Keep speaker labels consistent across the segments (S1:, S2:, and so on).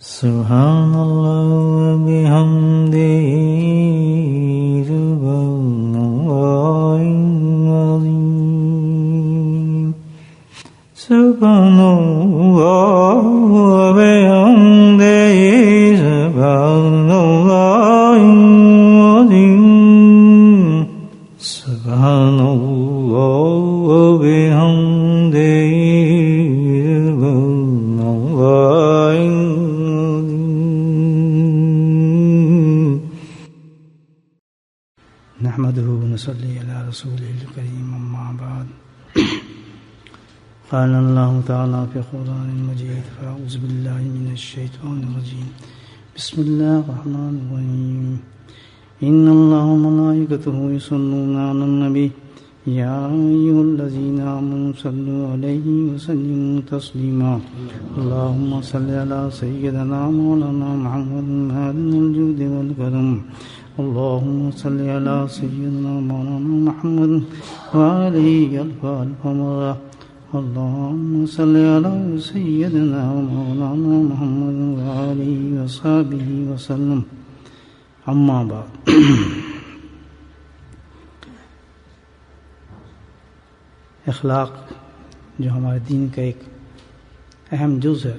S1: سبحان اللہ وبحمدہ سبحان اللہ العظیم سبحان اللہ وبحمدہ سبحان اللہ العظیم سبحان اللہ وبحمدہ نحمده ونصلي على رسوله الكريم أما بعد قال الله تعالى في القرآن المجيد فأعوذ بالله من الشيطان الرجيم بسم الله الرحمن الرحيم إن الله وملائكته يصلون على النبي يا أيها الذين آمنوا صلوا عليه وسلموا تسليما اللهم صل على سيدنا مولانا محمد هادي الجود والكرم اللهم صل على سيدنا مولانا محمد وآله الف مرة اللهم صل على سيدنا مولانا محمد وآله وصحبه وسلم اما بعد اخلاق جو ہمارے دین کا ایک اہم جز ہے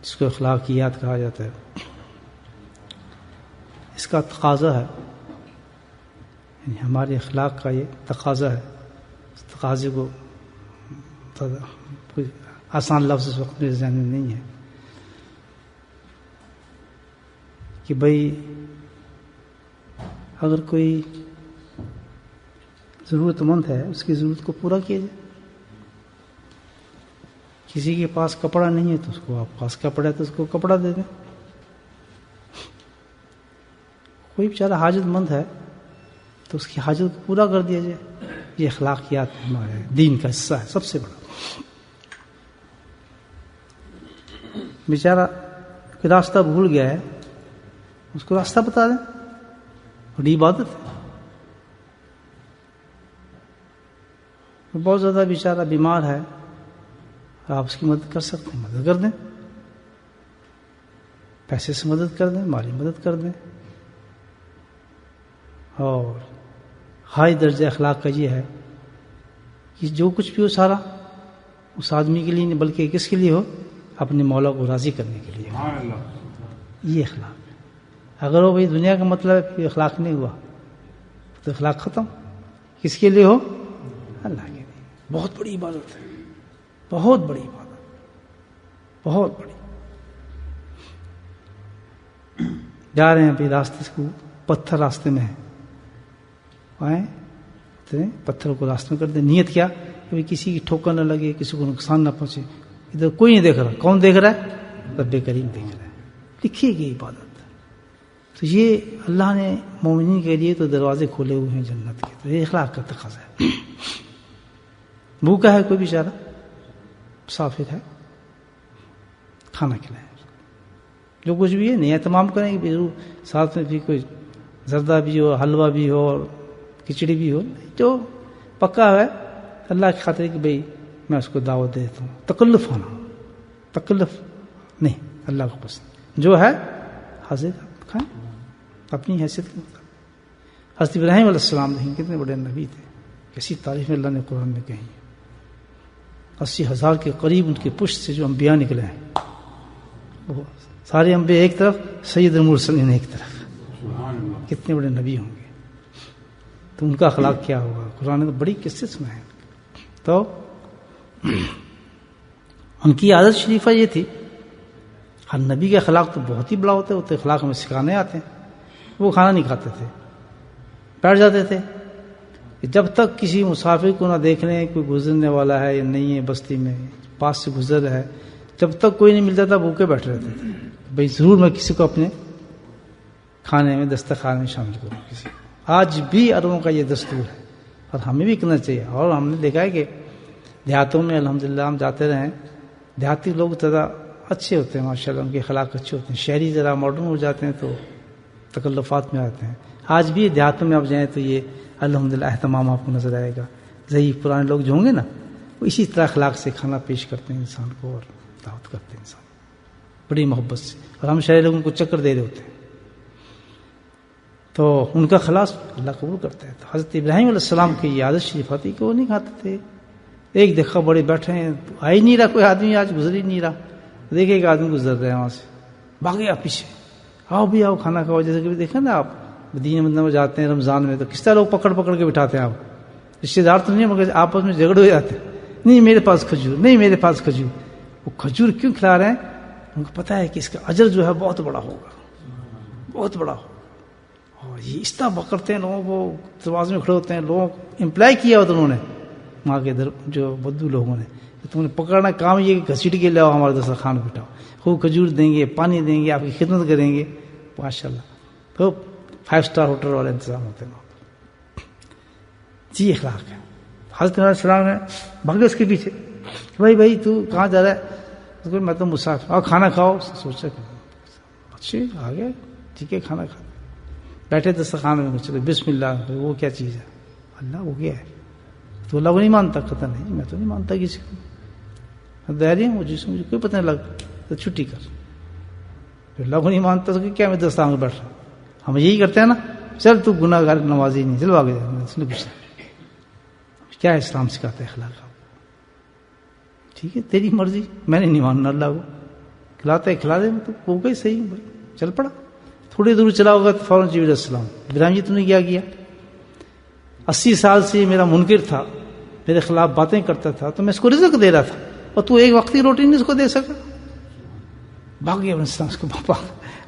S1: جس کو اخلاقیات کہا جاتا ہے، اس کا تقاضا ہے، یعنی ہمارے اخلاق کا یہ تقاضا ہے۔ اس تقاضے کو کوئی آسان لفظ اس وقت میرے ذہن میں نہیں ہے کہ بھئی اگر کوئی ضرورت مند ہے اس کی ضرورت کو پورا کیا جائے۔ کسی کے پاس کپڑا نہیں ہے تو اس کو، آپ پاس کپڑا ہے تو اس کو کپڑا دے دیں۔ کوئی بیچارہ حاجت مند ہے تو اس کی حاجت کو پورا کر دیا جائے۔ یہ اخلاقیات ہمارے دین کا حصہ ہے سب سے بڑا۔ بیچارہ کوئی راستہ بھول گیا ہے، اس کو راستہ بتا دیں، بڑی عبادت ہے۔ بہت زیادہ بیچارہ بیمار ہے، آپ اس کی مدد کر سکتے ہیں، مدد کر دیں، پیسے سے مدد کر دیں، مالی مدد کر دیں۔ اور ہائی درجہ اخلاق کا یہ ہے کہ جو کچھ بھی ہو سارا اس آدمی کے لیے نہیں بلکہ کس کے لیے ہو، اپنے مولا کو راضی کرنے کے لیے۔ یہ اخلاق ہے۔ اگر وہ بھائی دنیا کا مطلب ہے پھر اخلاق نہیں ہوا تو اخلاق ختم۔ کس کے لیے ہو؟ اللہ کے لیے۔ بہت بڑی عبادت ہے، بہت بڑی عبادت، بہت بڑی۔ جا رہے ہیں پھر راستے کو، پتھر راستے میں ہے، آئیں پتھر کو راستے میں کر دیں۔ نیت کیا کہ کسی کی ٹھوکر نہ لگے، کسی کو نقصان نہ پہنچے۔ ادھر کوئی نہیں دیکھ رہا، کون دیکھ رہا ہے؟ رب کریم دیکھ رہا ہے۔ لکھیے گی عبادت۔ تو یہ اللہ نے مومنین کے لیے تو دروازے کھولے ہوئے ہیں جنت کے، تو یہ اخلاق کا تقاضا ہے۔ بھوکا ہے کوئی بیچارہ، مسافر ہے، کھانا کھلائیں، جو کچھ بھی ہے نہیں اہتمام کریں کہ ضرور ساتھ میں بھی کوئی زردہ بھی ہو، حلوہ بھی ہو، اور کھچڑی بھی ہو، جو پکا ہے اللہ کی خاطر کہ بھئی میں اس کو دعوت دے دیتا ہوں۔ تکلف ہونا، تکلف نہیں، اللہ کو پسند جو ہے حاضر کھائیں اپنی حیثیت کے مطابق۔ حضرت ابراہیم علیہ السلام دیکھیں کتنے بڑے نبی تھے، کیسی تعریف اللہ نے قرآن میں کہی۔ 80,000 کے قریب ان کی پشت سے جو انبیاء نکلے ہیں، وہ سارے انبیاء ایک طرف، سید المرسلین ایک طرف، کتنے بڑے نبی ہوں گے۔ تو ان کا اخلاق کیا ہوگا؟ قرآن نے تو بڑی قصے سنائے۔ تو ان کی عادت شریفہ یہ تھی، ہر نبی کا اخلاق تو بہت ہی بڑا ہوتا ہے، وہ تو اخلاق میں سکھانے آتے ہیں۔ وہ کھانا نہیں کھاتے تھے، بیٹھ جاتے تھے، جب تک کسی مسافر کو نہ دیکھ لیں کوئی گزرنے والا ہے یا نہیں ہے، بستی میں پاس سے گزر رہا ہے، جب تک کوئی نہیں ملتا تھا بھوکے بیٹھ رہتے تھے۔ بھئی ضرور میں کسی کو اپنے کھانے میں، دسترخوان میں شامل کروں کسی۔ آج بھی عربوں کا یہ دستور ہے اور ہمیں بھی کرنا چاہیے۔ اور ہم نے دیکھا ہے کہ دیہاتوں میں الحمدللہ ہم جاتے رہے، دیہاتی لوگ ذرا اچھے ہوتے ہیں ماشاءاللہ، ان کے اخلاق اچھے ہوتے ہیں۔ شہری ذرا ماڈرن ہو جاتے ہیں تو تکلفات میں آتے ہیں۔ آج بھی دیہاتوں میں آپ جائیں تو یہ الحمدللہ اہتمام آپ کو نظر آئے گا۔ ضعیف پرانے لوگ جو ہوں گے نا، وہ اسی طرح اخلاق سے کھانا پیش کرتے ہیں انسان کو اور دعوت کرتے ہیں انسان بڑی محبت سے، اور ہم شہری لوگوں کو چکر دے رہے ہوتے ہیں، تو ان کا خلاص اللہ قبول کرتا ہے۔ تو حضرت ابراہیم علیہ السلام کی یہ عادت شریف آتی کہ وہ نہیں کھاتے تھے۔ ایک دیکھا بڑے بیٹھے ہیں، آ ہی نہیں رہا کوئی آدمی، آج گزر ہی نہیں رہا، دیکھے ایک آدمی گزر رہا ہے وہاں سے، بھاگ گیا پیچھے، آؤ بھی آؤ کھانا کھاؤ۔ جیسے کہ دیکھا نا آپ مدینہ میں جاتے ہیں رمضان میں تو کس طرح لوگ پکڑ پکڑ کے بٹھاتے ہیں، آپ رشتے دار تو نہیں مگر آپس میں جھگڑے ہو جاتے ہیں، نہیں میرے پاس کھجور، نہیں میرے پاس کھجور۔ وہ کھجور کیوں کھلا رہے ہیں؟ ان کو پتہ ہے کہ اس کا اجر جو ہے بہت بڑا ہوگا، بہت بڑا ہوگا، اور یہ اس طرح پکڑتے ہیں لوگوں کو، دروازے میں کھڑے ہوتے ہیں، لوگوں امپلائی کیا ہوتا انہوں نے وہاں کے جو بدو لوگوں نے، تم نے پکڑنا کام یہ کہ گھسیٹ کے لاؤ ہمارے دسترخوان بٹھاؤ، خوب کھجور دیں گے، پانی دیں گے، آپ کی خدمت کریں گے، ماشاء اللہ۔ تو 5 اسٹار ہوٹل والے انتظام ہوتے ہیں وہاں پر۔ جی اخلاق ہے۔ حضرت علیہ السلام نے بھاگے اس کے پیچھے، بھائی تو کہاں جا رہا ہے؟ میں تو مسافر، اور کھانا کھاؤ۔ سوچا اچھا آ گیا، ٹھیک ہے کھانا کھا، بیٹھے دسترخوان میں، چلے بسم اللہ۔ وہ کیا چیز ہے؟ اللہ وہ کیا ہے؟ تو اللہ کو نہیں مانتا؟ کہتا نہیں میں تو نہیں مانتا کسی کو، دہری ہوں جس مجھے کوئی پتہ نہیں لگتا، تو چھٹی کر۔ اللہ کو نہیں مانتا تو کیا میں دسترخوان میں بیٹھ رہا ہوں؟ ہم یہی کرتے ہیں نا، چل تو گناہ گار نمازی نہیں، چلو آگے جا، اس نے پوچھا کیا اسلام سکھاتا ہے اخلاق؟ ٹھیک ہے تیری مرضی، میں نے نہیں ماننا اللہ کو، کھلاتا ہے کھلا دے، تو وہ گئی صحیح بھائی، چل پڑا۔ تھوڑی دور چلا ہوگا تو فوراً جبریل علیہ السلام، ابراہیم جی تم نے کیا کیا؟ 80 سال سے میرا منکر تھا، میرے خلاف باتیں کرتا تھا، تو میں اس کو رزق دے رہا تھا، اور تو ایک وقتی روٹی نہیں اس کو دے سکا۔ بھاگ گیا اس کو، پاپا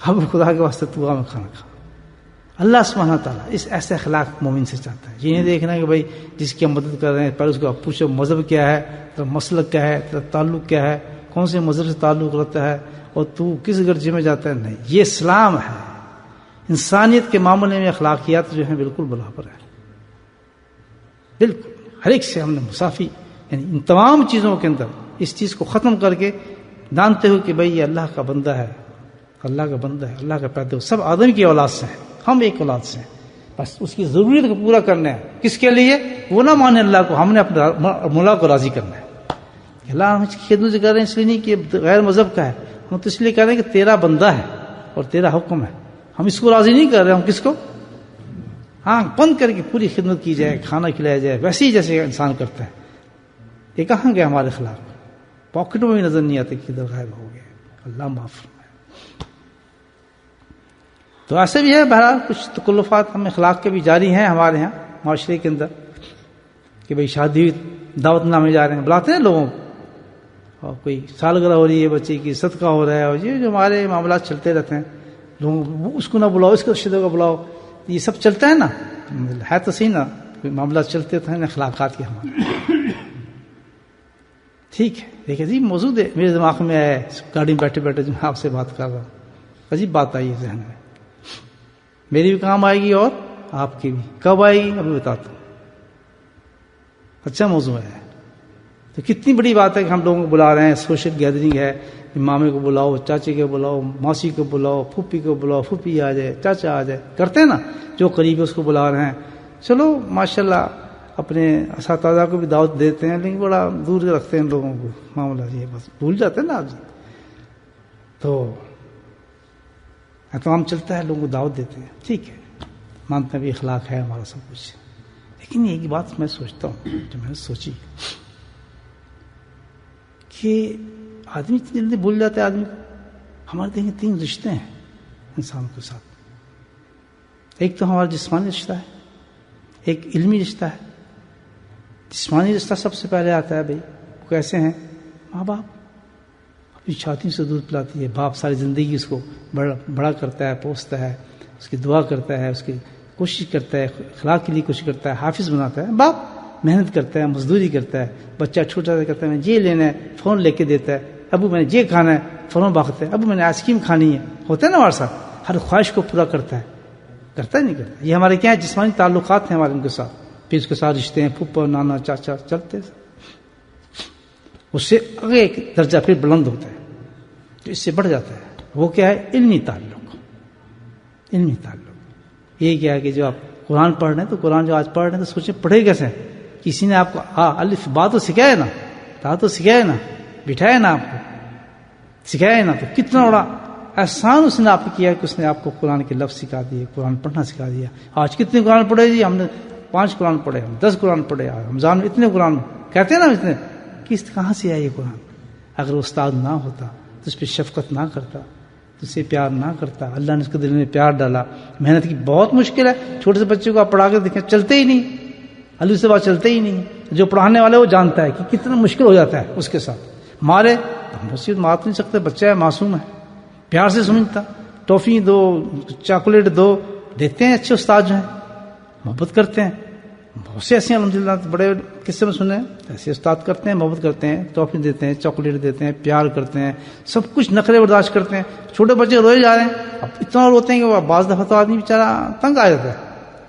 S1: اب خدا کے واسطے تو میں کھانا کھا۔ اللہ سبحانہ تعالیٰ اس ایسے اخلاق مومن سے چاہتا ہے، یہ نہیں دیکھنا کہ بھائی جس کی ہم مدد کر رہے ہیں پہلے اس کو پوچھو مذہب کیا ہے، تیرا مسلک کیا ہے، تیرا تعلق کیا ہے، کون سے مذہب سے تعلق رکھتا ہے، اور تو کس گرجے میں جاتا ہے۔ نہیں، یہ اسلام ہے۔ انسانیت کے معاملے میں اخلاقیات جو ہیں بالکل برابر ہے، بالکل ہر ایک سے ہم نے مساوی، یعنی ان تمام چیزوں کے اندر اس چیز کو ختم کر کے جانتے ہو کہ بھائی یہ اللہ کا بندہ ہے، اللہ کا بندہ ہے، اللہ کا پیدا، سب آدم کی اولاد سے ہیں، ہم ایک اولاد سے ہیں، بس اس کی ضروریت کو پورا کرنا ہے۔ کس کے لیے؟ وہ نہ مانے اللہ کو، ہم نے اپنے مولا کو راضی کرنا ہے۔ اللہ ہم اس کی خدمت کر رہے ہیں اس لیے نہیں کہ غیر مذہب کا ہے، ہم تو اس لیے کہہ رہے ہیں کہ تیرا بندہ ہے اور تیرا حکم ہے، ہم اس کو راضی نہیں کر رہے، ہم کس کو؟ آنکھ بند کر کے پوری خدمت کی جائے، کھانا کھلایا جائے، ویسے ہی جیسے انسان کرتا ہے۔ یہ کہاں گیا ہمارے خلاف؟ پاکٹوں میں بھی نظر نہیں آتے، کدھر غائب ہو گئے، اللہ معاف فرمائے۔ تو ایسے بھی ہے، بہرحال کچھ تکلفات ہم اخلاق کے بھی جاری ہیں ہمارے ہاں معاشرے کے اندر، کہ بھئی شادی دعوت نامے جا رہے ہیں، بلاتے ہیں لوگوں کو، اور کوئی سالگرہ ہو رہی ہے بچے کی، صدقہ ہو رہا ہے، اور یہ جو ہمارے معاملات چلتے رہتے ہیں، لوگوں اس کو نہ بلاؤ، اس کو رشتے داروں کو بلاؤ، یہ سب چلتا ہے نا، ہے تو صحیح نا، کوئی معاملات چلتے ہیں اخلاقات کے ہمارے۔ ٹھیک ہے، دیکھیں جی موجود ہے میرے دماغ میں ہے، گاڑی میں بیٹھے بیٹھے جو میں آپ سے بات کر رہا ہوں، عجیب بات آئی ہے ذہن میں، میری بھی کام آئے گی اور آپ کی بھی، کب آئے گی ابھی بتاتا ہوں۔ اچھا موضوع ہے، تو کتنی بڑی بات ہے کہ ہم لوگوں کو بلا رہے ہیں، سوشل گیدرنگ ہے، مامے کو بلاؤ، چاچے کو بلاؤ، ماسی کو بلاؤ، پھوپھی کو بلاؤ، پھوپھی آ جائے، چاچا آ جائے، کرتے ہیں نا، جو قریب ہے اس کو بلا رہے ہیں۔ چلو ماشاءاللہ اپنے اساتذہ کو بھی دعوت دیتے ہیں، لیکن بڑا دور رکھتے ہیں لوگوں کو، معاملہ یہ بس بھول جاتے ہیں نا آپ جی۔ تو اہتمام چلتا ہے، لوگوں کو دعوت دیتے ہیں، ٹھیک ہے، مانتے ہیں بھی اخلاق ہے ہمارا سب کچھ، لیکن ایک بات میں سوچتا ہوں، جو میں نے سوچی کہ آدمی اتنی جلدی بھول جاتا ہے آدمی کو۔ ہمارے دیکھیں 3 رشتے ہیں انسان کے ساتھ، ایک تو ہمارا جسمانی رشتہ ہے، ایک علمی رشتہ ہے۔ جسمانی رشتہ سب سے پہلے آتا ہے، بھائی وہ کیسے ہیں؟ ماں باپ اپنی چھاتی سے دودھ پلاتی ہے، باپ ساری زندگی اس کو بڑا کرتا ہے، پوستا ہے، اس کی دعا کرتا ہے، اس کی کوشش کرتا ہے، اخلاق کے لیے کوشش کرتا ہے، حافظ بناتا ہے۔ باپ محنت کرتا ہے، مزدوری کرتا ہے، بچہ چھوٹا سا کرتا ہے میں یہ لینا ہے، فون لے کے دیتا ہے، ابو میں نے یہ کھانا ہے، فون بھاگتا ہے، ابو میں نے آئس کریم کھانی ہے، ہوتا ہے نا ہمارے ساتھ، ہر خواہش کو پورا کرتا ہے، کرتا ہے نہیں کرتا؟ یہ ہمارے کیا ہے؟ جسمانی تعلقات ہیں ہمارے ان کے ساتھ، پھر اس کے ساتھ رشتے ہیں، پھپھا نانا چاچا چلتے ہیں، اس سے آگے ایک درجہ پھر بلند ہوتا ہے، تو اس سے بڑھ جاتا ہے، وہ کیا ہے؟ علمی تعلق۔ علمی تعلق یہ کیا ہے کہ جو آپ قرآن پڑھ رہے ہیں، تو قرآن جو آج پڑھ رہے ہیں تو سوچیں پڑھے کیسے ہیں؟ کسی نے آپ کو الف با تو سکھایا نا، تا تو سکھایا نا، بٹھایا نا، آپ کو سکھایا نا، تو کتنا بڑا احسان اس نے آپ کو کیا کہ اس نے آپ کو قرآن کے لفظ سکھا دیے، قرآن پڑھنا سکھا دیا۔ آج کتنے قرآن پڑھے جی؟ ہم نے 5 قرآن پڑھے، ہم 10 قرآن پڑھے، رمضان میں اتنے قرآن کہتے ہیں نا، اتنے کہاں سے آیا یہ قرآن؟ اگر استاد نہ ہوتا تو اس پہ شفقت نہ کرتا، تو اسے پیار نہ کرتا، اللہ نے اس کے دل میں پیار ڈالا، محنت کی۔ بہت مشکل ہے، چھوٹے سے بچے کو آپ پڑھا کے دیکھیں، چلتے ہی نہیں، الف سے بات چلتے ہی نہیں۔ جو پڑھانے والے وہ جانتا ہے کہ کتنا مشکل ہو جاتا ہے اس کے ساتھ۔ مارے ہم مصیبت مار نہیں سکتے، بچہ ہے، معصوم ہے، پیار سے سمجھتا، ٹافی دو، چاکلیٹ دو، دیتے ہیں اچھے استاد جو ہیں، محبت کرتے ہیں۔ بہت سے ایسے الحمدللہ بڑے قصے میں سنے ہیں، ایسے استاد کرتے ہیں، محبت کرتے ہیں، ٹافی دیتے ہیں، چاکلیٹ دیتے ہیں، پیار کرتے ہیں، سب کچھ نخرے برداشت کرتے ہیں۔ چھوٹے بچے روئے جا رہے ہیں، اب اتنا روتے ہیں کہ وہ بعض دفعہ تو آدمی بیچارہ تنگ آ جاتا ہے،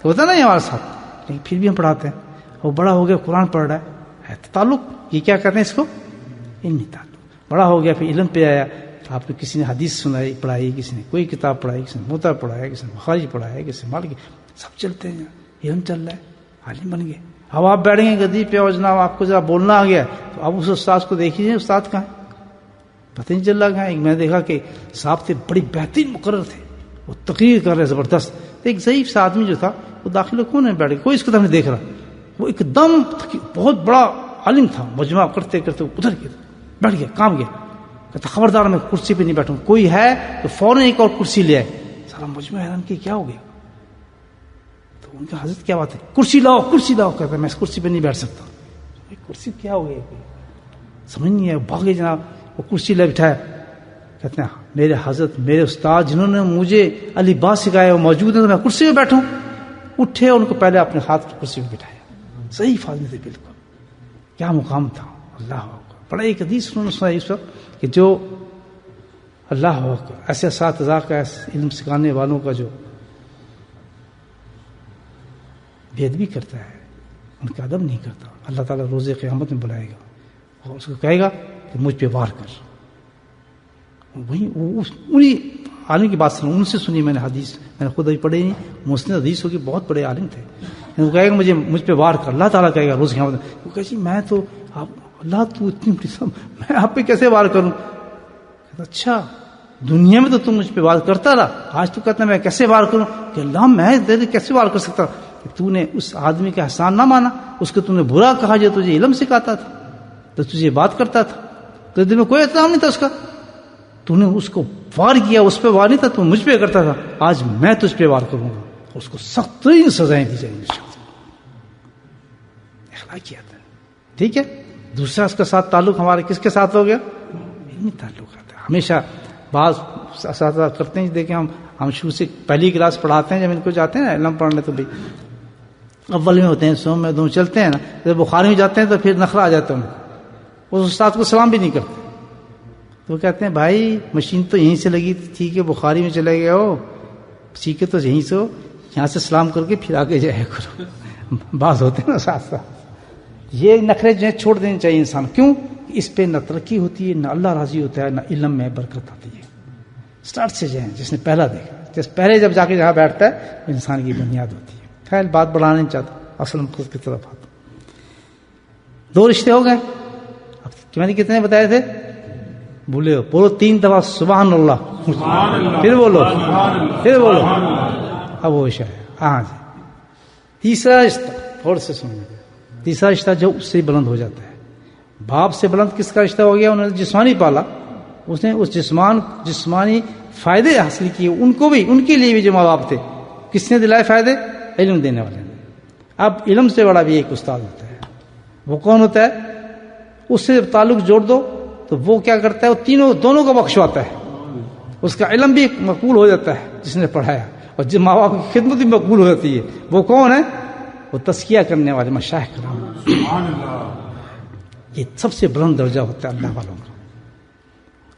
S1: ہوتا نا ہمارے ساتھ، لیکن پھر بھی ہم پڑھاتے ہیں۔ وہ بڑا ہو گیا قرآن پڑھ رہا ہے تعلق، یہ کیا کہتے ہیں اس کو؟ علمی تعلق۔ بڑا ہو گیا پھر علم پہ آیا، آپ نے کسی نے حدیث سنائی پڑھائی، کسی نے کوئی کتاب پڑھائی، کسی نے موطا پڑھایا، کسی نے بخاری پڑھایا، کسی نے مالکی، سب چلتے ہیں، علم چل رہا ہے، عالم بن گئے۔ اب آپ بیٹھ گئے گدی پہ اور جناب آپ کو جب بولنا آ گیا تو اب اس استاد کو دیکھیے، استاد کہاں ہے؟ پتہ نہیں چل رہا کہاں ہے۔ میں نے دیکھا کہ صاحب تھے، بڑی بہترین مقرر تھے، وہ تقریر کر رہے زبردست۔ ایک ضعیف سا آدمی جو تھا وہ داخلہ کون ہے بیٹھ گیا، کوئی اس کو نہیں دیکھ رہا، وہ ایک دم بہت بڑا عالم تھا، مجمع کرتے کرتے ادھر گیا، بیٹھ گیا، کام گیا، کہتا خبردار میں کرسی پہ نہیں بیٹھوں، کوئی ہے تو فوراً ایک اور کرسی لے آئے۔ سارا مجمع حیران کہ کیا ہو گیا؟ تو ان کا حضرت کیا بات ہے؟ کرسی لاؤ، کرسی لاؤ۔ کہتا میں اس کرسی پہ نہیں بیٹھ سکتا۔ کرسی کیا ہو گیا؟ سمجھ نہیں ہے، بھاگے جناب، وہ کرسی لے بٹھایا۔ کہتے ہیں میرے حضرت، میرے استاد جنہوں نے مجھے علی با سکھایا وہ موجود ہیں تو میں کرسی پہ بیٹھوں۔ اٹھے، ان کو پہلے اپنے ہاتھ کی کرسی پہ بٹھایا۔ صحیح آدمی تھے بالکل، کیا مقام تھا۔ اللہ اکبر۔ بڑا ایک حدیث انہوں نے سنا اس وقت کہ جو اللہ اکبر ایسے اساتذہ کا، علم سکھانے والوں کا جو بے ادبی کرتا ہے، ان کا ادب نہیں کرتا، اللہ تعالیٰ روز قیامت میں بلائے گا اور اس کو کہے گا کہ مجھ پہ وار کر۔ وہی انہی عالم کی بات سنوں، ان سے سنی میں نے حدیث، میں نے خود ابھی پڑھی نہیں، مسند حدیث ہو کے بہت بڑے عالم تھے۔ وہ کہے گا مجھ پہ وار کر، اللہ تعالیٰ کہے گا روز قیامت میں۔ وہ کہے جی میں تو اللہ تو اتنی بڑی سب، میں آپ پہ کیسے وار کروں؟ اچھا دنیا میں تو تم مجھ پہ وار کرتا رہا، آج تو کہتا ہے میں کیسے وار کروں؟ کہ اللہ میں تیرے کیسے وار کر سکتا؟ تو نے اس آدمی کا احسان نہ مانا، اس کو تو نے برا کہا جو تجھے علم سکھاتا تھا، تو تجھے بات کرتا تھا، تو دل میں کوئی احترام نہیں تھا اس کا، تو نے اس کو وار کیا، اس پہ وار نہیں تھا، تو مجھ پہ کرتا تھا، آج میں تجھ پہ وار کروں گا، اس کو سخت ترین سزائیں دی جائیں گی۔ اخلاقیات ہے، ٹھیک ہے۔ دوسرا اس کے ساتھ تعلق ہمارے کس کے ساتھ ہو گیا؟ علمی تعلق ہے۔ ہمیشہ بعض اساتذہ کرتے ہیں، دیکھیں ہم شروع سے پہلی کلاس پڑھاتے ہیں، جب ان کو جاتے ہیں نا علم پڑھنے تو بھائی اول میں ہوتے ہیں، سوم میں دونوں چلتے ہیں نا، جب بخاری میں جاتے ہیں تو پھر نخرہ آ جاتا ہے، اس استاد کو سلام بھی نہیں کرتے، تو وہ کہتے ہیں بھائی مشین تو یہیں سے لگی تھی، ٹھیک ہے بخاری میں چلے گئے ہو، سیکھے تو یہیں سے ہو، یہاں سے سلام کر کے پھر آگے جایا کرو۔ بعض ہوتے ہیں نا ساتھ ساتھ، یہ نخرے جو ہیں چھوڑ دینے چاہیے انسان۔ کیوں؟ اس پہ نہ ترقی ہوتی ہے، نہ اللہ راضی ہوتا ہے، نہ علم میں برکت آتی ہے۔ سٹارٹ سے جائیں، جس نے پہلا دیکھا، جس پہلے جب جا کے جہاں بیٹھتا ہے انسان کی بنیاد ہوتی ہے۔ خیر بات بڑھانا نہیں چاہتا، اصل مقصد کی طرف آتا۔ 2 رشتے ہو گئے، اب میں نے کتنے بتائے تھے؟ بھولے ہو، بولو 3 دفعہ سبحان اللہ، پھر بولو، پھر بولو، اب وہ عشاء ہے۔ ہاں جی، تیسرا رشتہ تھوڑے سے سنیں، تیسرا رشتہ جو اس سے بلند ہو جاتا ہے۔ باپ سے بلند کس کا رشتہ ہو گیا؟ انہوں نے جسمانی پالا، اس نے اس جسمانی فائدے حاصل کیے، ان کو بھی، ان کے لیے بھی جو ماں باپ تھے، کس نے دلائے فائدے؟ علم دینے والے نے۔ اب علم سے بڑا بھی ایک استاد ہوتا ہے، وہ کون ہوتا ہے؟ اس سے جب تعلق جوڑ دو تو وہ کیا کرتا ہے؟ وہ دونوں کو بخشواتا ہے، اس کا علم بھی مقبول ہو جاتا ہے جس نے پڑھایا، اور جس ماں باپ کی خدمت بھی مقبول ہو جاتی ہے۔ وہ کون ہے؟ وہ تزکیہ کرنے والے مشائخ کرام۔ یہ سب سے بلند درجہ ہوتا ہے اللہ والوں کا۔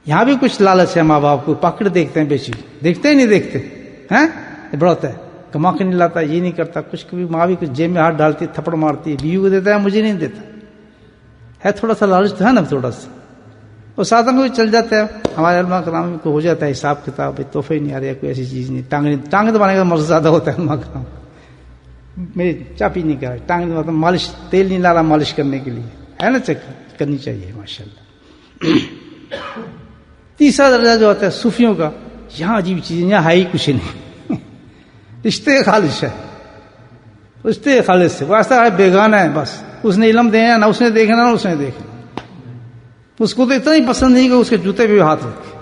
S1: یہاں بھی کچھ لالچ ہے، ماں باپ کو پکڑ دیکھتے ہیں، بیچی دیکھتے ہی نہیں دیکھتے ہیں، یہ بڑا ہوتا ہے، کما کے نہیں لاتا، یہ نہیں کرتا، کچھ کبھی ماں بھی کچھ جیب میں ہاتھ ڈالتی ہے، تھپڑ مارتی ہے، بیوی کو دیتا ہے، مجھے نہیں دیتا ہے، تھوڑا سا لالچ تو ہے نا، تھوڑا سا وہ ساتھ میں چل جاتا ہے۔ ہمارے علماء کرام کو ہو جاتا ہے حساب کتاب، تحفے نہیں آ رہے، کوئی ایسی چیز نہیں، ٹانگ دبانے کا مرض زیادہ ہوتا ہے علماء کرام، میری چاپی نہیں کر رہا، ٹانگ مطلب مالش، تیل نہیں لا رہا مالش کرنے کے لیے، ہے نا، چیک کرنی چاہیے ماشاء اللہ۔ تیسرا درجہ جو ہوتا ہے صوفیوں کا، یہاں عجیب چیزیں، یہاں ہے ہی کچھ نہیں، رشتے خالص ہے، رشتے خالص سے، وہ ایسا ہے بیگانہ ہے، بس اس نے علم دینا نہ اس نے دیکھنا نہ اس نے دیکھنا، اس کو تو اتنا ہی پسند نہیں کہ اس کے جوتے پہ ہاتھ رکھے،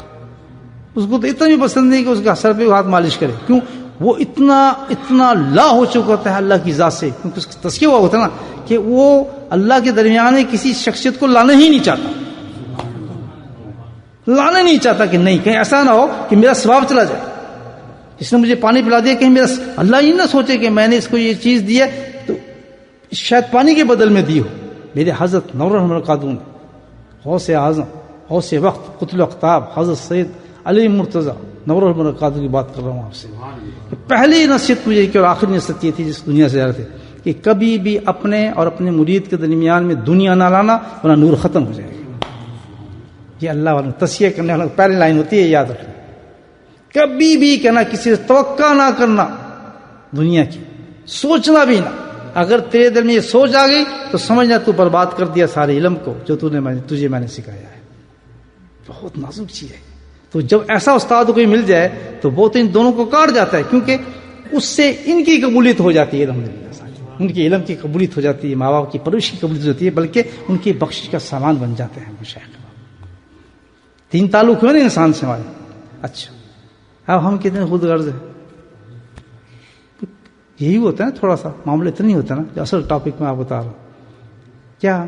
S1: اس کو تو اتنا بھی پسند نہیں کہ اس کا سر پہ ہاتھ مالش کرے، کیوں؟ وہ اتنا لا ہو چکا ہوتا ہے اللہ کی ذات سے، کیونکہ اس کا تذکیہ ہوا ہوتا ہے نا کہ وہ اللہ کے درمیان میں کسی شخصیت کو لانا ہی نہیں چاہتا، لانا نہیں چاہتا کہ نہیں کہیں ایسا نہ ہو کہ میرا ثواب چلا جائے، اس نے مجھے پانی پلا دیا، کہیں میرا اللہ یہ نہ سوچے کہ میں نے اس کو یہ چیز دی ہے تو شاید پانی کے بدل میں دی ہو۔ میرے حضرت نور القادون، غوث اعظم، غوث وقت، قطب الاقطاب، حضرت سید علی مرتضیٰ نور القادون کی بات کر رہا ہوں آپ سے، پہلی نصیحت مجھے کہ اور آخری نصیحت یہ تھی جس دنیا سے جا رہے تھے کہ کبھی بھی اپنے اور اپنے مرید کے درمیان میں دنیا نہ لانا ورنہ نور ختم ہو جائے گا۔ یہ اللہ والوں تسکیہ کرنے والوں پہلی لائن ہوتی ہے، یاد رکھنا، کبھی بھی کہنا کسی سے توقع نہ کرنا دنیا کی، سوچنا بھی نہ، اگر تیرے دل میں یہ سوچ آ گئی تو سمجھنا تو برباد کر دیا سارے علم کو جو تجھے میں نے سکھایا ہے۔ بہت نازک چیز ہے، تو جب ایسا استاد کوئی مل جائے تو وہ تو ان دونوں کو کاٹ جاتا ہے، کیونکہ اس سے ان کی قبولیت ہو جاتی ہے، الحمدللہ ان کی علم کی قبولیت ہو جاتی ہے، ماں باپ کی پرورش کی قبولیت ہو جاتی ہے، بلکہ ان کی بخشش کا سامان بن جاتے ہیں مشائخ۔ تین تعلق ہوئے نا انسان سے ہمارے۔ اچھا اب ہم کتنے خود غرض ہیں، یہی ہوتا ہے نا، تھوڑا سا معاملہ اتنا نہیں ہوتا نا جو اصل ٹاپک میں آپ بتا رہا ہوں، کیا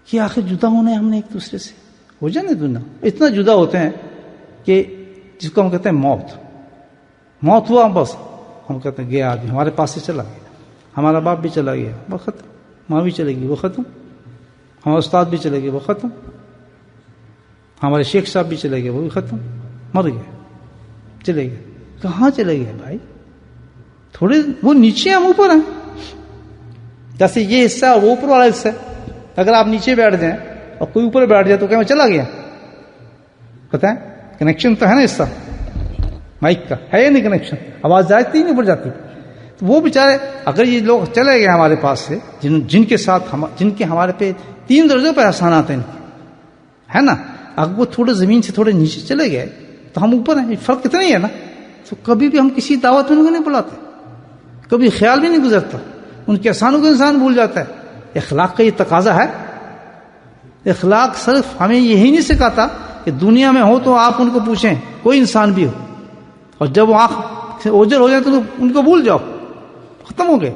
S1: کہ آخر جدا ہونا ہے ہم نے ایک دوسرے سے، ہو جائے نا دنیا اتنا جدا ہوتے ہیں کہ جس کو ہم کہتے ہیں موت ہوا بس ہم کہتے ہیں گیا آدمی ہمارے پاس سے چلا گیا، ہمارا باپ بھی چلا گیا وہ ختم، ماں بھی چلے گی وہ ختم، ہمارا استاد بھی چلے گئے وہ ختم، ہمارے شیخ صاحب بھی چلے گئے وہ بھی ختم، مر گئے، چلے گئے، کہاں چلے گئے بھائی؟ تھوڑے وہ نیچے ہم اوپر ہیں، جیسے یہ حصہ وہ اوپر والا حصہ ہے، اگر آپ نیچے بیٹھ جائیں اور کوئی اوپر بیٹھ جائے تو کہ میں چلا گیا، پتہ ہے کنیکشن تو ہے نا حصہ مائک کا، ہے یا نہیں کنیکشن، آواز جاتی نہیں اوپر جاتی، تو وہ بیچارے اگر یہ لوگ چلے گئے ہمارے پاس سے جن کے ساتھ جن کے ہمارے پہ 3 درجوں پہ احسانات ہیں ہے نا، اگر وہ تھوڑے زمین سے تھوڑے نیچے چلے گئے تو ہم اوپر ہیں، فرق کتنا ہی ہے نا، تو کبھی بھی ہم کسی دعوت میں ان کو نہیں بلاتے، کبھی خیال بھی نہیں گزرتا، ان کے احسانوں کو انسان بھول جاتا ہے۔ اخلاق کا یہ تقاضا ہے، اخلاق صرف ہمیں یہی نہیں سکھاتا کہ دنیا میں ہو تو آپ ان کو پوچھیں، کوئی انسان بھی ہو، اور جب وہ آنکھ سے اوجھل ہو جائے تو ان کو بھول جاؤ، ختم ہو گئے۔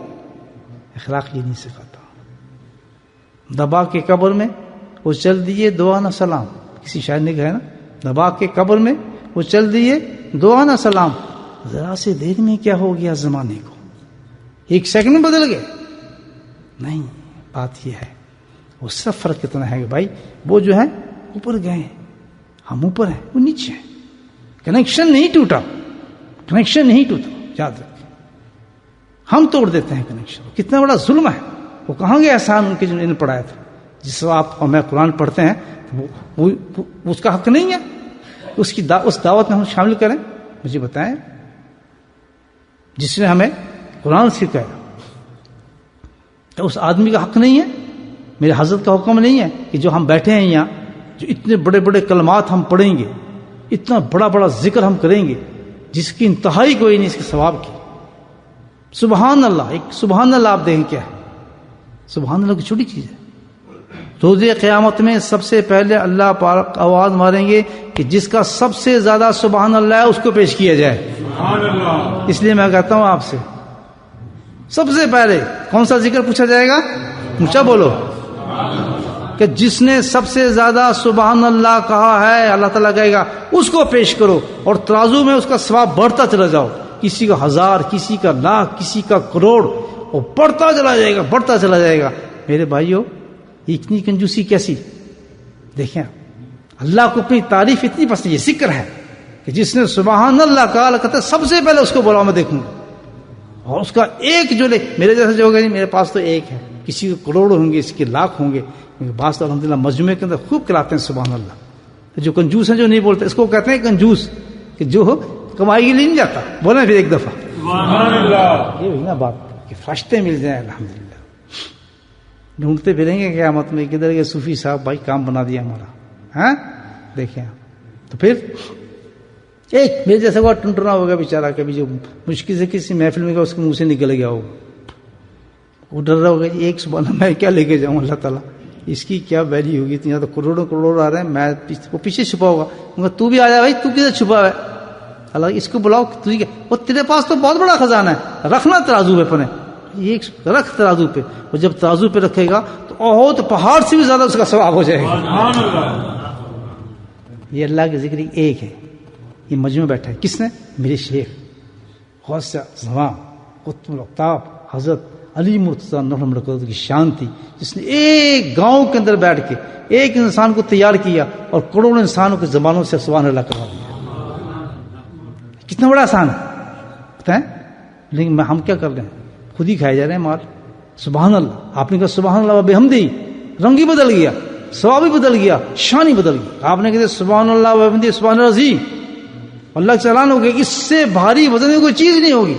S1: اخلاق یہ نہیں سکھاتا۔ دبا کے قبر میں وہ چل دیے دعا نہ سلام، کسی شاعر نے کہا نا، دبا کے قبر میں وہ چل دیے دعا نہ سلام، ذرا سے دیر میں کیا ہو گیا زمانے کو، 1 سیکنڈ میں بدل گئے۔ نہیں، بات یہ ہے وہ سب فرق کتنا ہے کہ بھائی وہ جو ہے اوپر گئے ہیں، ہم اوپر ہیں وہ نیچے ہیں، کنیکشن نہیں ٹوٹا، کنیکشن نہیں ٹوٹا، یاد رکھیں، ہم توڑ دیتے ہیں کنیکشن، کتنا بڑا ظلم ہے۔ وہ کہاں گیا احسان ان کے جو نے پڑھایا تھا، جس وقت آپ اور میں قرآن پڑھتے ہیں وہ اس کا حق نہیں ہے اس دعوت میں ہم شامل کریں؟ مجھے بتائیں، جس نے ہمیں قرآن سکھایا تو اس آدمی کا حق نہیں ہے؟ میرے حضرت کا حکم نہیں ہے کہ جو ہم بیٹھے ہیں یہاں، جو اتنے بڑے بڑے کلمات ہم پڑھیں گے، اتنا بڑا بڑا ذکر ہم کریں گے جس کی انتہائی کوئی نہیں اس کے ثواب کی، سبحان اللہ، ایک سبحان اللہ آپ دیکھیں کیا ہے، سبحان اللہ کی چھوٹی چیز ہے۔ روز قیامت میں سب سے پہلے اللہ پاک آواز ماریں گے کہ جس کا سب سے زیادہ سبحان اللہ ہے اس کو پیش کیا جائے، سبحان اللہ۔ اس لیے میں کہتا ہوں آپ سے، سب سے پہلے کون سا ذکر پوچھا جائے گا؟ اونچا بولو کہ جس نے سب سے زیادہ سبحان اللہ کہا ہے، اللہ تعالیٰ کہے گا اس کو پیش کرو، اور ترازو میں اس کا ثواب بڑھتا چلا جاؤ، کسی کا 1000، کسی کا 1,00,000، کسی کا کروڑ، اور بڑھتا چلا جائے گا، بڑھتا چلا جائے گا۔ میرے بھائیو، اتنی کنجوسی کیسی؟ دیکھیں، اللہ کو اپنی تعریف اتنی پسند، یہ ذکر ہے کہ جس نے سبحان اللہ کہا، اللہ کہتا ہے سب سے پہلے اس کو بلاؤ، میں دیکھوں گا، اور اس کا ایک جو لے، میرے جیسا جو ہوگا نہیں، میرے پاس تو ایک ہے، کسی کے کروڑ ہوں گے، کسی کے لاکھ ہوں گے، بعض تو الحمدللہ مجموعے کے اندر خوب کراتے ہیں سبحان اللہ۔ جو کنجوس ہیں، جو نہیں بولتے، اس کو کہتے ہیں کنجوس، کہ جو کمائی کے لیے نہیں جاتا، بولیں پھر ایک دفعہ سبحان اللہ، یہ ہوئی نا بات۔ کہ فرشتے مل جائیں الحمدللہ. ڈھونڈتے پھریں گے قیامت میں کدھر گئے صوفی صاحب، بھائی کام بنا دیا ہمارا. ہاں دیکھیں تو پھر ایک میرے جیسا کو ٹنٹنا ہوگا بیچارہ، کبھی جو مشکل سے کسی محفل میں گیا اس کے منہ سے نکل گیا ہوگا، وہ ڈر رہا ہوگا جی ایک سبحان اللہ میں کیا لے کے جاؤں، اللہ تعالیٰ اس کی کیا ویلیو ہوگی، یہاں تو کروڑوں کروڑ آ رہے ہیں، میں وہ پیچھے چھپا ہوگا. تو بھی آ جا بھائی، تو کدھر چھپا ہے، اللہ اس کو بلاؤ، تجھے وہ تیرے پاس تو بہت بڑا خزانہ ہے، رکھنا ترازو پہ اپنے، ایک رکھ ترازو پہ، اور جب ترازو پہ رکھے گا تو تو پہاڑ سے بھی زیادہ اس کا ثواب ہو جائے گا. یہ اللہ کے ذکر ایک ہے. یہ مجمع بیٹھا ہے کس نے؟ میرے شیخ غوث زمان قطب الاقطاب حضرت علی مرتضیٰ نور مرکز کی شان تھی، جس نے ایک گاؤں کے اندر بیٹھ کے ایک انسان کو تیار کیا اور کروڑوں انسانوں کے زبانوں سے سبحان اللہ کروا دیا. کتنا بڑا آسان ہے پتہ ہے. لیکن ہم کیا کر رہے ہیں، خود ہی کھائے جا رہے ہیں مال. سبحان اللہ، آپ نے کہا سبحان اللہ بحمدہ، رنگ ہی بدل گیا، ثواب ہی بدل گیا، شان ہی بدل گئی. آپ نے کہا سبحان اللہ بحمدہ سبحان اللہ عظیم، اللہ کے اعلان ہو گیا، اس سے بھاری وزن میں کوئی چیز نہیں ہوگی.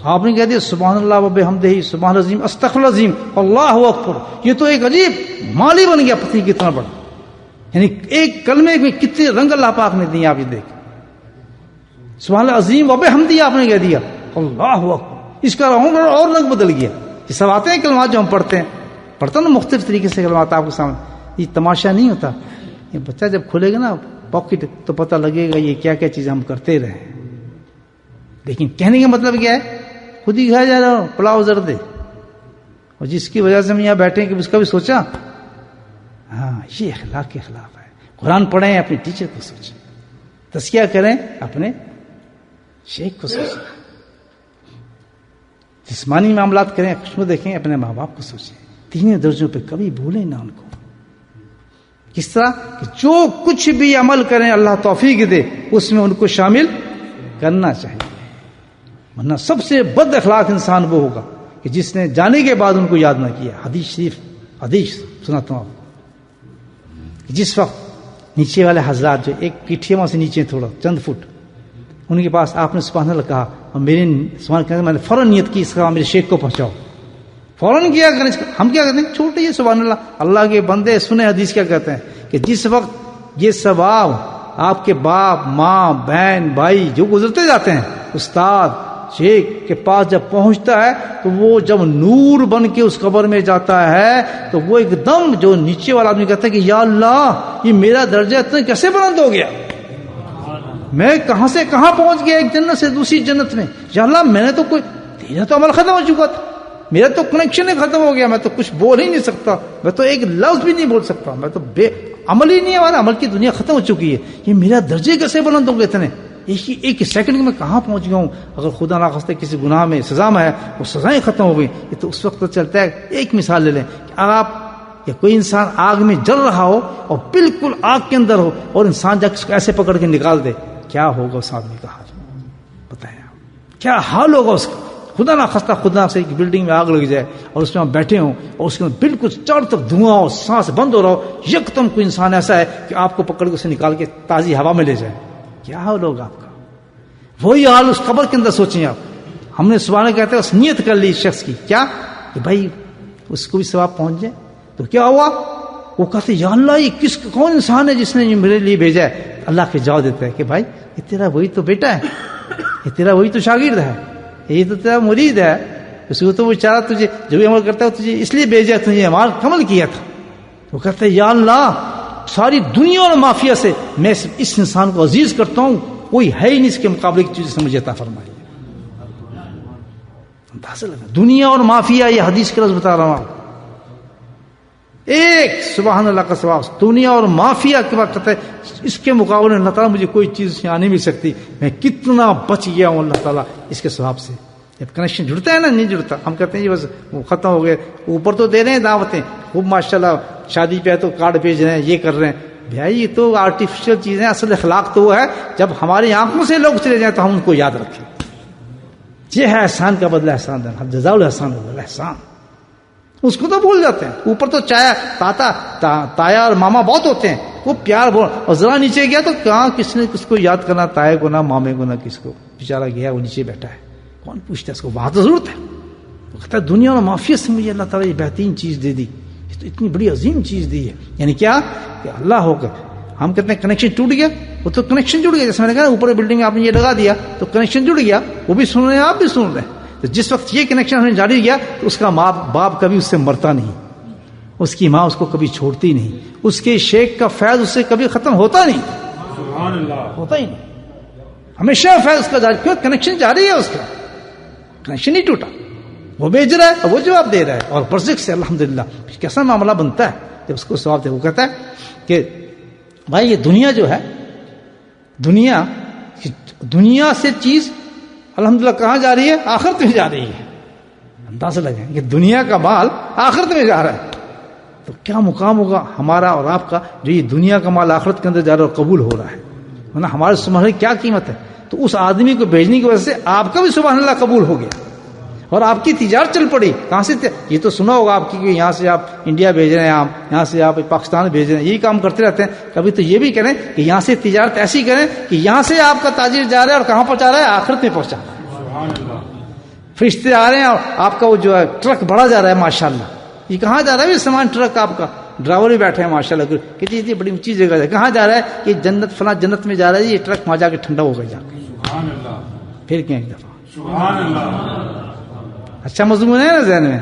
S1: آپ نے کہہ دیا سبحان اللہ وبحمدہ سبحان عظیم استغفر العظیم اللہ اکبر، یہ تو ایک عجیب مال ہی بن گیا، پتہ نہیں کتنا بڑا. یعنی ایک کلمے میں کتنے رنگ اللہ پاک نے دیے. آپ یہ دیکھ سبحان اللہ عظیم وبحمدہ آپ نے کہہ دیا اللہ اکبر، اس کا اور رنگ بدل گیا. یہ سب آتے ہیں کلمات جو ہم پڑھتے نا مختلف طریقے سے کلمات آپ کے سامنے. یہ تماشا نہیں ہوتا، یہ بچہ جب کھولے گا نا پاکٹ تو پتہ لگے گا یہ کیا کیا چیزیں ہم کرتے رہے. لیکن کہنے کا مطلب کیا ہے، خود ہی کھایا جا رہا ہوں پلاؤ زردے، اور جس کی وجہ سے ہم یہاں بیٹھے ہیں کہ اس کا بھی سوچا. ہاں یہ اخلاق کے خلاف ہے. قرآن پڑھیں اپنے ٹیچر کو سوچیں، تزکیہ کریں اپنے شیخ کو سوچیں، جسمانی معاملات کریں خوشبو دیکھیں اپنے ماں باپ کو سوچیں. تینوں درجوں پہ کبھی بھولیں نہ ان کو. کس طرح کہ جو کچھ بھی عمل کریں اللہ توفیق دے اس میں ان کو شامل کرنا چاہیے. ورنہ سب سے بد اخلاق انسان وہ ہوگا کہ جس نے جانے کے بعد ان کو یاد نہ کیا. حدیث سناتا ہوں آپ کو. جس وقت نیچے والے حضرات جو ایک پیٹھیوں سے نیچے تھوڑا چند فٹ، ان کے پاس آپ نے سبحان اللہ کہا اور میں نے فوراً نیت کی اس کا میرے شیخ کو پہنچاؤ. فوراً کیا کریں، ہم کیا کہتے ہیں چھوٹے یہ سبحان اللہ. اللہ کے بندے سنے حدیث کیا کہتے ہیں کہ جس وقت یہ ثواب آپ کے باپ ماں بہن بھائی جو گزرتے جاتے ہیں استاد شیخ کے پاس جب پہنچتا ہے تو وہ جب نور بن کے اس قبر میں جاتا ہے تو وہ ایک دم جو نیچے والا آدمی کہتا ہے کہ یا اللہ یہ میرا درجہ اتنا کیسے بلند ہو گیا، میں کہاں سے کہاں پہنچ گیا، ایک جنت سے دوسری جنت میں. یا اللہ میں نے تو کوئی، تیرا تو عمل ختم ہو چکا تھا، میرا تو کنیکشن ہی ختم ہو گیا، میں تو کچھ بول ہی نہیں سکتا، میں تو ایک لفظ بھی نہیں بول سکتا، میں تو بے عمل ہی نہیں ہے، ہمارا عمل کی دنیا ختم ہو چکی ہے. یہ میرا درجے کیسے بلند ہو گئے اتنے، ایک سیکنڈ میں کہاں پہنچ گیا ہوں. اگر خدا ناخواستہ کسی گناہ میں سزا میں ہے وہ سزائیں ختم ہو گئی. یہ تو اس وقت چلتا ہے. ایک مثال لے لیں کہ آپ یا کوئی انسان آگ میں جل رہا ہو اور بالکل آگ کے اندر ہو اور انسان جا کے اس کو ایسے پکڑ کے نکال دے، کیا ہوگا اس آدمی کا حال؟ بتائیں آپ کیا حال ہوگا اس کا. خدا ناخواستہ خدا سے ایک بلڈنگ میں آگ لگ جائے اور اس میں آپ بیٹھے ہوں اور اس کے اندر بالکل چاروں طرف دھواں ہو، سانس بند ہو رہا ہو، یکدم کوئی انسان ایسا ہے کہ آپ کو پکڑ کے اسے نکال کے تازی ہوا میں لے جائے، کیا حال ہوگا آپ کا؟ وہی حال اس قبر کے اندر سوچیں آپ. ہم نے سبحانہ کہتے ہیں اس نیت کر لی شخص کی کیا کہ بھائی اس کو بھی ثواب پہنچ جائے. تو کیا ہوا؟ وہ کہتے یا اللہ یہ کون انسان ہے جس نے یہ میرے لیے بھیجا ہے؟ اللہ کے جواب دیتا ہے کہ بھائی یہ تیرا وہی تو بیٹا ہے، یہ تیرا وہی تو شاگرد ہے، یہ تو تیرا مرید ہے. اس کو تو وہ چارہ تجھے جو بھی عمل کرتا ہے تجھے اس لیے بھیجا، تجھے عمل کیا تھا. وہ کہتے یا اللہ ساری دنیا اور مافیا سے میں اس انسان کو عزیز کرتا ہوں، کوئی ہے ہی نہیں اس کے مقابلے کی چیز مجھے عطا فرمائی. دنیا اور مافیا، یہ حدیث کا لفظ بتا رہا ہوں. ایک سبحان اللہ کا ثواب دنیا اور مافیا کے وقت ہے، اس کے مقابلے میں اللہ تعالیٰ مجھے کوئی چیز یہاں نہیں مل سکتی. میں کتنا بچ گیا ہوں اللہ تعالیٰ اس کے ثواب سے. جب کنیکشن جڑتا ہے نا، نہیں جڑتا ہم کہتے ہیں یہ بس وہ ختم ہو گئے. اوپر تو دے رہے ہیں دعوتیں خوب ماشاءاللہ، شادی پہ ہے تو کارڈ بھیج رہے ہیں، یہ کر رہے ہیں. بھائی یہ تو آرٹیفیشل چیزیں، اصل اخلاق تو وہ ہے جب ہماری آنکھوں سے لوگ چلے جائیں تو ہم ان کو یاد رکھیں. یہ ہے احسان کا بدلہ احسان دینا، جزاء الاحسان احسان. اس کو تو بھول جاتے ہیں. اوپر تو تایا اور ماما بہت ہوتے ہیں، وہ پیار بول، اور ذرا نیچے گیا تو کہاں کس نے کس کو یاد کرنا، تایا کو نہ مامے کو نہ کس کو. بیچارہ گیا وہ نیچے بیٹھا ہے، کون پوچھتا ہے اس کو؟ وہاں تو ضرورت ہے. کہتا ہے دنیا اور معافیت سے مجھے اللہ تعالیٰ یہ بہترین چیز دے دی، یہ تو اتنی بڑی عظیم چیز دی ہے. یعنی کیا کہ اللہ ہو کر ہم کہتے ہیں کنیکشن ٹوٹ گیا، وہ تو کنیکشن جڑ گیا. جیسے میں نے کہا اوپر بلڈنگ میں آپ نے یہ لگا دیا تو کنیکشن جڑ گیا، وہ بھی سن رہے ہیں آپ بھی سن رہے ہیں. تو جس وقت یہ کنیکشن ہمیں جاری گیا تو اس کا ماں باپ کبھی اس سے مرتا نہیں، اس کی ماں اس کو کبھی چھوڑتی نہیں، اس کے شیخ کا فیض اس سے کبھی ختم ہوتا نہیں، سبحان اللہ، ہوتا ہی نہیں، ہمیشہ فیض اس کا جاری. کیوں؟ کنیکشن جاری ہے، اس کا کنیکشن نہیں ٹوٹا. وہ بھیج رہا ہے وہ جواب دے رہا ہے، اور برزخ سے الحمدللہ کیسا معاملہ بنتا ہے جب اس کو ثواب دے. وہ کہتا ہے کہ بھائی یہ دنیا جو ہے، دنیا سے چیز الحمدللہ کہاں جا رہی ہے؟ آخرت میں جا رہی ہے. اندازہ لگیں کہ دنیا کا مال آخرت میں جا رہا ہے تو کیا مقام ہوگا ہمارا اور آپ کا جو یہ دنیا کا مال آخرت کے اندر جا رہا ہے اور قبول ہو رہا ہے. ورنہ ہمارے سبحان اللہ کیا قیمت ہے. تو اس آدمی کو بھیجنے کی وجہ سے آپ کا بھی سبحان اللہ قبول ہو گیا اور آپ کی تجارت چل پڑی. کہاں سے؟ یہ تو سنا ہوگا آپ کی کہ یہاں سے آپ انڈیا بھیج رہے ہیں، آپ یہاں سے آپ پاکستان بھیج رہے ہیں، یہی کام کرتے رہتے ہیں. کبھی تو یہ بھی کریں کہ یہاں سے تجارت ایسی کریں کہ یہاں سے آپ کا تاجر جا رہا ہے اور کہاں پہنچا رہا ہے؟ آخرت میں پہنچا رہا ہے. فرشتے آ رہے ہیں اور آپ کا وہ جو ہے ٹرک بڑا جا رہا ہے ماشاءاللہ. یہ کہاں جا رہا ہے؟ سامان ٹرک آپ کا ڈرائیور بھی بیٹھے ہیں ماشاءاللہ، کتنی اتنی بڑی اونچی جگہ ہے. کہاں جا رہا ہے؟ کہ جنت، فلاں جنت میں جا رہا ہے. یہ ٹرک وہاں جا کے ٹھنڈا ہو گیا جا کے. سبحان اللہ. پھر کیا ایک دفعہ سبحان اللہ. اچھا مضمون ہے نا ذہن میں.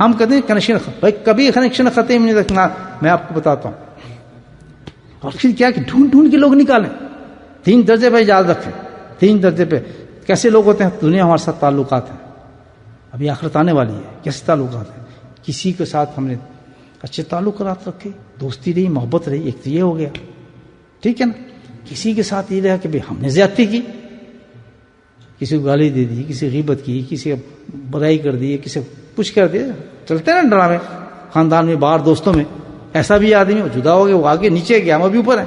S1: ہم کہتے ہیں کنیکشن، بھائی کبھی کنیکشن ختم نہیں رکھنا. میں آپ کو بتاتا ہوں. اور پھر کیا کہ ڈھونڈ ڈھونڈ کے لوگ نکالیں. 3 درجے پہ یاد رکھیں. 3 درجے پہ کیسے لوگ ہوتے ہیں؟ دنیا ہمارے ساتھ تعلقات ہیں، ابھی آخرت آنے والی ہے. کیسے تعلقات ہیں؟ کسی کے ساتھ ہم نے اچھے تعلقات رکھے، دوستی رہی، محبت رہی، ایک تو یہ ہو گیا، ٹھیک ہے نا. کسی کے ساتھ یہ رہا کہ بھائی ہم نے زیادتی کی، کسی کو گالی دے دی، کسی غیبت کی، کسی کو برائی کر دی، کسی کو کچھ کر دیا. چلتے ہیں نا ڈرامے خاندان میں، باہر دوستوں میں. ایسا بھی آدمی جدا ہو گیا، وہ آگے نیچے گیا، ہم ابھی اوپر ہیں،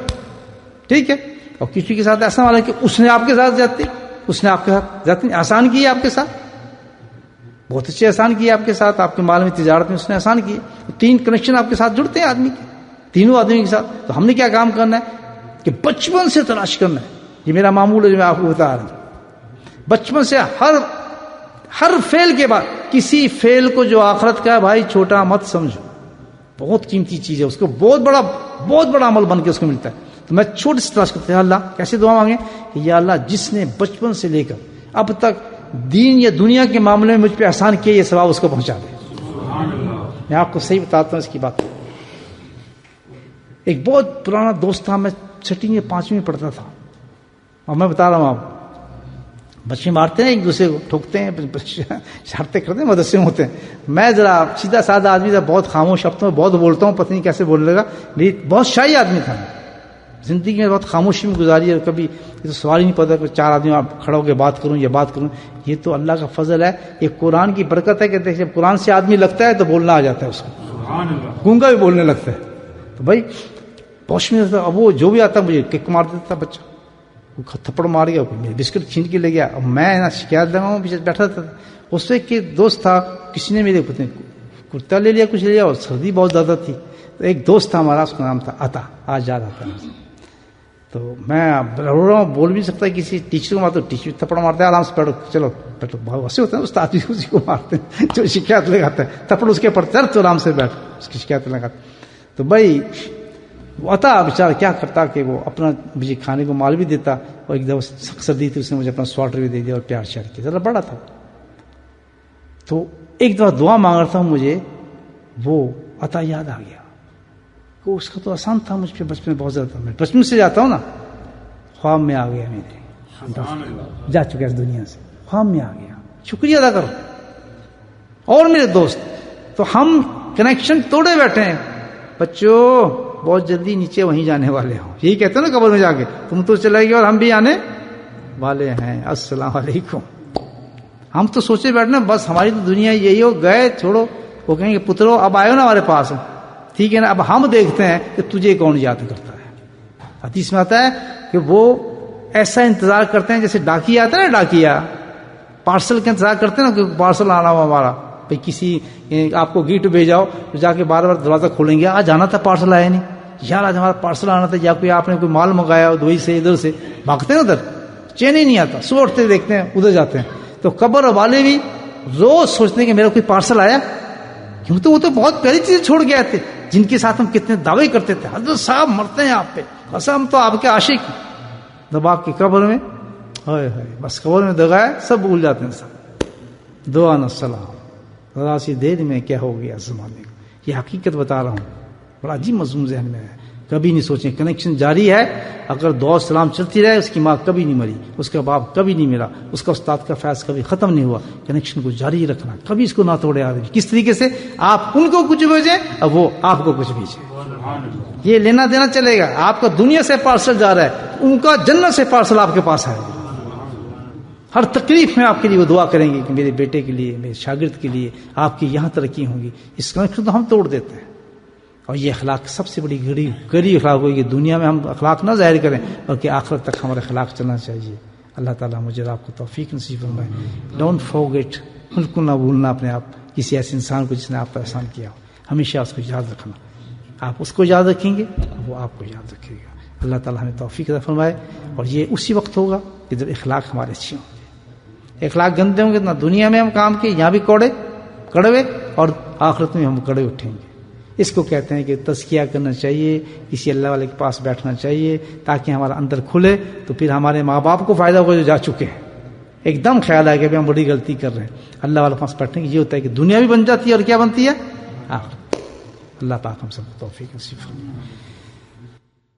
S1: ٹھیک ہے. اور کسی کے ساتھ ایسا والا کہ اس نے آپ کے ساتھ زیادتی، اس نے آپ کے ساتھ زیادتی آسان کی ہے، آپ کے ساتھ بہت اچھے احسان کیے، آپ کے ساتھ، آپ کے مال میں، تجارت میں اس نے احسان کیے. 3 کنیکشن آپ کے ساتھ جڑتے ہیں آدمی کے، تینوں آدمی کے ساتھ. تو ہم نے کیا کام کرنا ہے کہ بچپن سے تلاش کرنا ہے. یہ میرا معمول ہے جو میں آپ کو بتا رہا ہوں. بچپن سے ہر فعل کے بعد کسی فعل کو جو آخرت کا ہے بھائی چھوٹا مت سمجھو، بہت قیمتی چیز ہے. اس کو بہت بڑا عمل بن کے اس کو ملتا ہے. تو میں چھوٹے سے تلاش کرتا ہوں اللہ کیسے دعا مانگیں کہ یا اللہ جس نے بچپن سے لے کر اب تک دین یا دنیا کے معاملے میں مجھ پہ احسان کیا، یہ ثواب اس کو پہنچا دے. میں آپ کو صحیح بتاتا ہوں اس کی بات. ایک بہت پرانا دوست تھا، میں 6ویں یا 5ویں میں پڑھتا تھا، اور میں بتا رہا ہوں آپ بچے مارتے ہیں ایک دوسرے کو، ٹھوکتے ہیں، شرارتیں کرتے ہیں، مدرسے میں ہوتے ہیں. میں ذرا سیدھا سادہ آدمی تھا، بہت خاموش. اب تو میں بہت بولتا ہوں، پتہ نہیں کیسے بولنے لگا. میری بہت شائی آدمی تھا، زندگی میں بہت خاموشی میں گزاری ہے. کبھی یہ تو سوال ہی نہیں پتا کہ 4 آدمی آپ کھڑا ہو کے بات کروں یا بات کروں. یہ تو اللہ کا فضل ہے، یہ قرآن کی برکت ہے کہ دیکھ جب قرآن سے آدمی لگتا ہے تو بولنا آ جاتا ہے اس کو، گونگا بھی بولنے لگتا ہے. تو بھائی پوش میں اب وہ جو بھی آتا مجھے کک مار دیتا تھا بچہ، وہ تھپڑ مار گیا، میرے بسکٹ چھین کے لے گیا. اب میں نا شکایت لگاؤں، پیچھے بیٹھا تھا. اس سے کہ دوست تھا، کسی نے میرے کرتا لے لیا، کچھ لے لیا، اور سردی بہت زیادہ تھی. تو ایک دوست تھا ہمارا، اس کا نام تھا عطا، آج یاد آتا ہے. تو میں رو رہا ہوں، بول بھی سکتا ہے. کسی ٹیچر کو مارتا، ٹیچر تھپڑ مارتا ہے، آرام سے بیٹھو، چلو بیٹھو. بہت ویسے ہوتے ہیں استاد بھی اسی کو مارتے ہیں جو شکایت لگاتا ہے، تھپڑ اس کے پڑتا ہے تو آرام سے بیٹھ، اس کی شکایت لگاتا. تو بھائی وہ عطا بیچارہ کیا کرتا کہ وہ اپنا مجھے کھانے کو مال بھی دیتا، اور ایک دفعہ سخت سردی تھی، اس نے مجھے اپنا سویٹر بھی دے دیا اور پیار شیئر کیا. ذرا بڑا تھا. تو ایک دفعہ دعا مانگ رہا تھا، مجھے وہ عطا یاد آ گیا. اس کا تو آسان تھا مجھ پہ بچپن میں بہت زیادہ تھا. میں بچپن سے جاتا ہوں نا، خواب میں آ گیا، میرے جا چکا اس دنیا سے، خواب میں آ گیا. شکریہ ادا کرو. اور میرے دوست تو ہم کنیکشن توڑے بیٹھے ہیں. بچوں بہت جلدی نیچے وہیں جانے والے ہوں، یہی کہتے ہیں نا قبر میں جا کے، تم تو چلے گئے اور ہم بھی آنے والے ہیں. السلام علیکم. ہم تو سوچے بیٹھنا بس ہماری تو دنیا یہی ہو، گئے چھوڑو. وہ کہیں گے پترو اب آئے ہو نا ہمارے پاس، ٹھیک ہے نا. اب ہم دیکھتے ہیں کہ تجھے کون یاد کرتا ہے. حدیث میں آتا ہے کہ وہ ایسا انتظار کرتے ہیں جیسے ڈاکیا آتا ہے نا، ڈاکیا پارسل کا انتظار کرتے ہیں نا کہ پارسل آنا ہو ہمارا. بھائی کسی آپ کو گیٹ بھیجاؤ تو جا کے بار بار دروازہ کھولیں گے، آج جانا تھا پارسل آیا نہیں، یار آج ہمارا پارسل آنا تھا، یا کوئی آپ نے کوئی مال منگایا دبئی سے ادھر سے، بھاگتے ہیں ادھر، چین ہی نہیں آتا. صبح اٹھتے دیکھتے ہیں ادھر جاتے ہیں. تو قبر والے بھی روز سوچتے ہیں کہ میرا کوئی پارسل آیا، کیونکہ وہ تو بہت پہلی چیزیں چھوڑ گئے تھے جن کے ساتھ ہم کتنے دعوے کرتے تھے، حضرت صاحب مرتے ہیں آپ پہ، بس ہم تو آپ کے عاشق ہیں. جب آپ کی قبر میں بس قبر میں دگا ہے، سب بھول جاتے ہیں، سب دعا نہ سلام، ذرا سی دیر میں کیا ہو گیا زمانے کو. یہ حقیقت بتا رہا ہوں، بڑا عجیب مضمون ذہن میں ہے. کبھی نہیں سوچیں، کنیکشن جاری ہے. اگر دعا سلام چلتی رہے، اس کی ماں کبھی نہیں مری، اس کا باپ کبھی نہیں ملا، اس کا استاد کا فیض کبھی ختم نہیں ہوا. کنیکشن کو جاری رکھنا، کبھی اس کو نہ توڑے آدمی. کس طریقے سے؟ آپ ان کو کچھ بھیجیں اور وہ آپ کو کچھ بھیجیں. یہ لینا دینا چلے گا. آپ کا دنیا سے پارسل جا رہا ہے، ان کا جنت سے پارسل آپ کے پاس ہے. ہر تکلیف میں آپ کے لیے وہ دعا کریں گے کہ میرے بیٹے کے لیے، میرے شاگرد کے لیے آپ کی یہاں ترقی ہوں گی. اس کنیکشن تو ہم توڑ دیتے ہیں. اور یہ اخلاق سب سے بڑی گڑی اخلاق ہوگی کہ دنیا میں ہم اخلاق نہ ظاہر کریں بلکہ آخرت تک ہمارے اخلاق چلنا چاہیے. اللہ تعالیٰ مجھے آپ کو توفیق نصیب فرمائے. ڈونٹ فورگیٹ، بالکل نہ بھولنا اپنے آپ کسی ایسے انسان کو جس نے آپ پر احسان کیا ہو. ہمیشہ اس کو یاد رکھنا. آپ اس کو یاد رکھیں گے، وہ آپ کو یاد رکھے گا. اللہ تعالیٰ ہمیں توفیق عطا فرمائے. اور یہ اسی وقت ہوگا کہ جب اخلاق ہمارے اچھے ہوں گے. اخلاق گندے ہوں گے نہ دنیا میں ہم کام کے یہاں بھی کڑوے اور آخرت میں ہم کڑے اٹھیں گے. اس کو کہتے ہیں کہ تزکیہ کرنا چاہیے، کسی اللہ والے کے پاس بیٹھنا چاہیے تاکہ ہمارا اندر کھلے. تو پھر ہمارے ماں باپ کو فائدہ ہوگا جو جا چکے ہیں. ایک دم خیال ہے کہ ابھی ہم بڑی غلطی کر رہے ہیں. اللہ والے کے پاس بیٹھنے کی یہ ہوتا ہے کہ دنیا بھی بن جاتی ہے اور کیا بنتی ہے؟ اللہ پاک ہم سب کو توفیق نصیب فرمائے.